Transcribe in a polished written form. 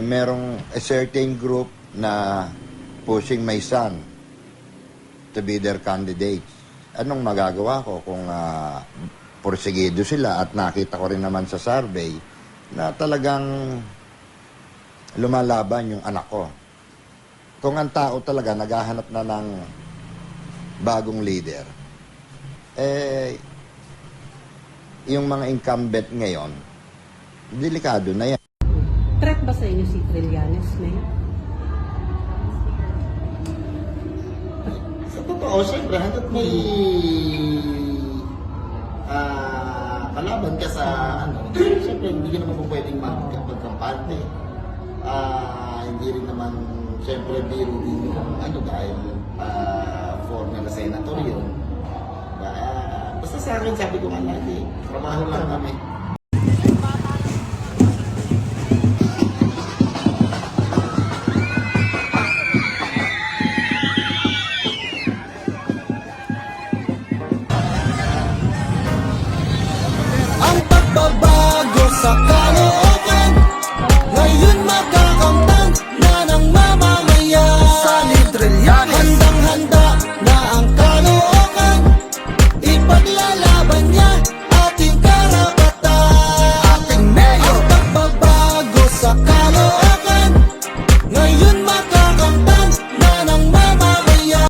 merong a certain group na pushing my son to be their candidates. Anong magagawa ko kung porsigido sila at nakita ko rin naman sa survey na talagang lumalaban yung anak ko. Kung ang tao talaga naghahanap na ng bagong leader, yung mga incumbent ngayon, delikado na yan. Threat ba sa inyo si Trillanes, Mayor? Sa totoo, siyempre, hanggat may kalaban ka sa siyempre, hindi ka naman po pwedeng magkampante. Hindi rin naman, siyempre, biro din yung dahil former na senator yun. Basta sa akin, sabi ko nga lagi, trabaho lang kami. Ang pagbabago sa kalooban